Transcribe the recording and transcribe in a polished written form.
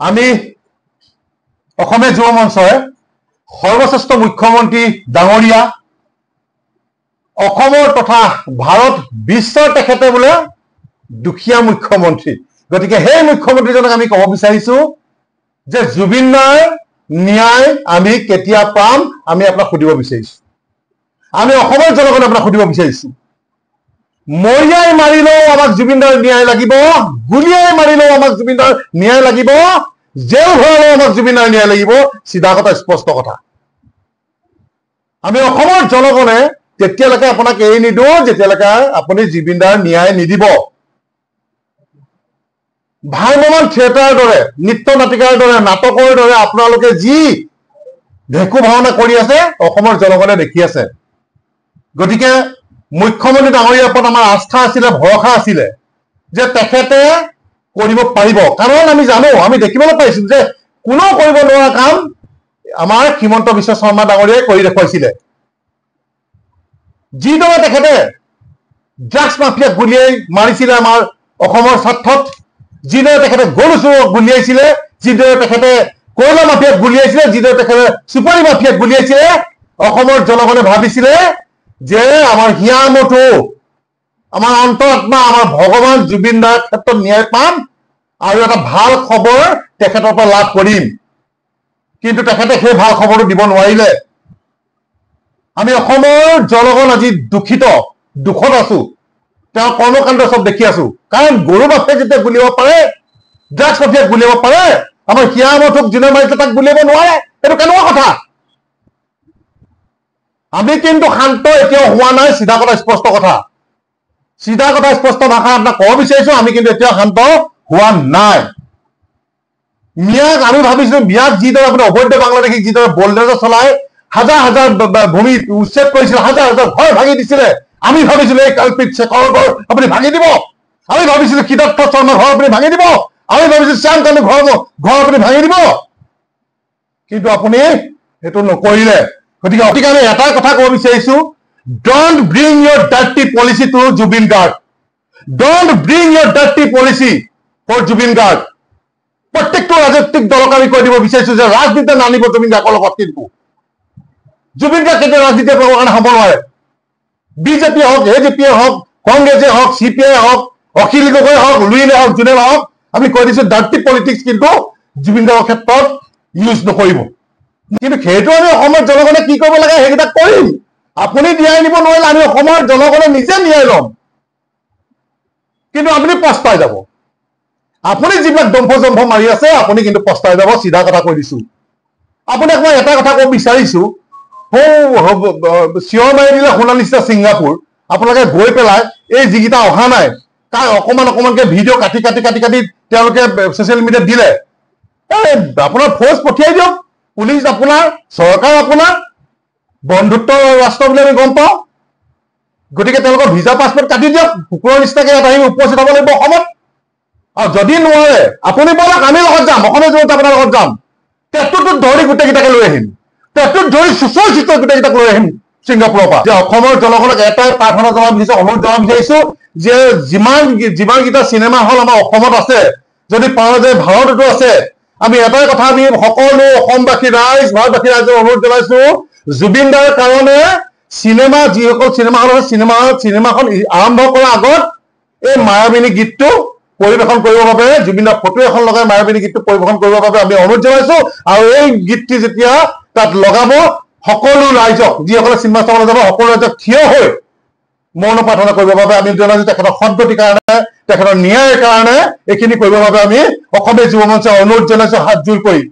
আমি অসমীয়া যুৱ মঞ্চই সৰ্বশ্ৰেষ্ঠ মুখ্যমন্ত্ৰী ডাঙৰীয়া অসমৰ তথা ভাৰত বিশ্বৰ তেখেতে বোলে দুখীয়া মুখ্যমন্ত্ৰী গতিকে সেই মুখ্যমন্ত্ৰীজনক আমি ক'ব বিচাৰিছো যে জুবিন দাৰ ন্যায় আমি কেতিয়া পাম আমি আপোনাক সুধিব বিচাৰিছো আমি অসমৰ জনগণক আপোনাক সুধিব বিচাৰিছো মৰিয়াই মাৰিলেও আমাক জুবিন দাৰ ন্যায় লাগিব গুলিয়াই মাৰিলেও আমাক জুবিন দাৰ ন্যায় লাগিব জেল ভৰালেও আমাক জুবিন দাৰ ন্যায় লাগিব সিধা কথা স্পষ্ট কথা আমি অসমৰ জনগণে তেতিয়ালৈকে আপোনাক এৰি নিদিও যেতিয়ালৈকে আপুনি জুবিন দাৰ ন্যায় নিদিব ভাইমমান থিয়েটাৰৰ দৰে নৃত্য নাটিকাৰ দৰে নাটকৰ দৰে আপোনালোকে যি ঢেকু ভাওনা কৰি আছে অসমৰ জনগণে দেখি আছে গতিকে মুখ্যমন্ত্ৰী ডাঙৰীয়াৰ ওপৰত আমাৰ আস্থা আছিলে ভৰসা আছিলে যে তেখেতে কৰিব পাৰিব কাৰণ আমি জানো আমি দেখিবলৈ পাইছো যে কোনো কৰিব নোৱাৰা কাম আমাৰ হিমন্ত বিশ্ব শৰ্মা ডাঙৰীয়াই কৰি দেখুৱাইছিলে যিদৰে তেখেতে ড্ৰাগছ মাফিয়াক গুলিয়াই মাৰিছিলে আমাৰ অসমৰ স্বাৰ্থত যিদৰে তেখেতে গৰু চোৰক গুলিয়াইছিলে যিদৰে তেখেতে কয়লা মাফিয়াক গুলিয়াইছিলে যিদৰে তেখেতে চুপাৰী মাফিয়াক গুলিয়াইছিলে অসমৰ জনগণে ভাবিছিলে যে আমাৰ হিয়ামতো আমাৰ অন্তৰাত্মা আমাৰ ভগৱান জুবিন দাৰ ক্ষেত্ৰত ন্যায় পাম আৰু এটা ভাল খবৰ তেখেতৰ পৰা লাভ কৰিম কিন্তু তেখেতে সেই ভাল খবৰটো দিব নোৱাৰিলে আমি অসমৰ জনগণ আজি দুখত আছো তেওঁৰ কৰ্মকাণ্ড সব দেখি আছো কাৰণ গৰু মাফিয়াক যেতিয়া গুলিয়াব পাৰে ড্ৰাগছ মাফিয়াক গুলিয়াব পাৰে আমাৰ হিয়ামতোক যোনে মাৰিছে তাক গুলিয়াব নোৱাৰে এইটো কেনেকুৱা কথা আমি কিন্তু শান্ত এতিয়াও হোৱা নাই সিধা কথা স্পষ্ট ভাষা আপোনাক ক'ব বিচাৰিছো আমি কিন্তু এতিয়াও শান্ত হোৱা নাই মিয়াক আমি ভাবিছিলো মিয়াক যিদৰে আপুনি অবৈধ বাংলাদেশীক যিদৰে বলডেজাৰ চলাই হাজাৰ হাজাৰ ভূমি উচ্ছেদ কৰিছিল হাজাৰ হাজাৰ ঘৰ ভাঙি দিছিলে আমি ভাবিছিলো এই কালপিত শেখৰৰ ঘৰ আপুনি ভাঙি দিব আমি ভাবিছিলো সিদ্ধাৰ্থ শৰ্মাৰ ঘৰ আপুনি ভাঙি দিব আমি ভাবিছিলো শ্যাম কানুৰ ঘৰ আপুনি ভাঙি দিব কিন্তু আপুনি সেইটো নকৰিলে গতিকে আমি এটাই কথা ক'ব বিচাৰিছো don't bring your dirty policy to Zubeen Garg don't bring your dirty policy for Zubeen Garg প্ৰত্যেকটো ৰাজনৈতিক দলক আমি কৈ দিব বিচাৰিছো যে ৰাজনীতি নানিব জুবিন গাৰ্গৰ লগত কিন্তু জুবিন গাৰ্গ কেতিয়া ৰাজনীতি কৰিবৰ কাৰণে হ'ব নোৱাৰে বিজেপি হওক এজেপিয়ে হওক কংগ্ৰেছে হওক চিপিআই হওক অখিল গগৈ হওক লুইনে হওক যোনে হওক আমি কৈ দিছো ডাৰ্টি পলিটিক্স কিন্তু জুবিন গাৰ্গৰ ক্ষেত্ৰত ইউজ নকৰিব কিন্তু সেইটো আমি অসমৰ জনগণে কি কৰিব লাগে সেইকেইটা কৰিম আপুনি ন্যায় নিব নোৱাৰিলে আমি অসমৰ জনগণে নিজে ন্যায় ল'ম কিন্তু আপুনি পস্তাই যাব আপুনি যিবিলাক দম্ভ জম্ভ মাৰি আছে আপুনি কিন্তু পস্তাই যাব সিধা কথা কৈ দিছো আপোনাক মই এটা কথা ক'ব বিচাৰিছো চিঞৰ মাৰি দিলে শুনা নিচিনা ছিংগাপুৰ আপোনালোকে গৈ পেলাই এই যিকেইটা অহা নাই তাৰ অকমানকে ভিডিঅ' কাটি তেওঁলোকে ছ'চিয়েল মিডিয়াত দিলে আপোনাৰ ফৌজ পঠিয়াই দিয়ক পুলিচ আপোনাৰ চৰকাৰ আপোনাৰ বন্ধুত্ব ৰাষ্ট্ৰ বুলি আমি গম পাওঁ গতিকে তেওঁলোকৰ ভিজা পাছপৰ্ট কাটি দিয়ক কুকুৰৰ নিচিনাকে ইয়াত আহি উপস্থিত হ'ব লাগিব অসমত আৰু যদি নোৱাৰে আপুনি বলক আমি লগত যাম অসমীয়া জনতা আপোনাৰ লগত যাম টেটুটোত ধৰি গোটেইকেইটাকে লৈ আহিম টেটুত ধৰি চুচৰ চিচৰ গোটেইকেইটাক লৈ আহিম ছিংগাপুৰৰ পৰা যে অসমৰ জনগণক এটাই প্ৰাৰ্থনা জনাব বিচাৰিছো অনুৰোধ জনাব বিচাৰিছো যে যিমানকেইটা চিনেমা হল আমাৰ অসমত আছে যদি পাৰা যায় ভাৰততো আছে আমি এটাই কথা আমি সকলো অসমবাসী ৰাইজ ভাৰতবাসী ৰাইজক অনুৰোধ জনাইছো জুবিন দাৰ কাৰণে চিনেমা যিসকল চিনেমা হল চিনেমাখন আৰম্ভ কৰাৰ আগত এই মায়াবিনী গীতটো পৰিবেশন কৰিবৰ বাবে জুবিন দাৰ ফটো এখন লগাই মায়াবিনী গীতটো পৰিবেশন কৰিবৰ বাবে আমি অনুৰোধ জনাইছো আৰু এই গীতটি যেতিয়া তাত লগাব সকলো ৰাইজক যিসকলে চিনেমা চাবলৈ যাব সকলো ৰাইজক থিয় হৈ মৌন প্ৰাৰ্থনা কৰিবৰ বাবে আমি জনাইছো তেখেতৰ সদ্গতিৰ কাৰণে তেখেতৰ ন্যায়ৰ কাৰণে এইখিনি কৰিবৰ বাবে আমি অসমীয়া যুৱ মঞ্চে অনুৰোধ জনাইছো হাত জোৰ কৰি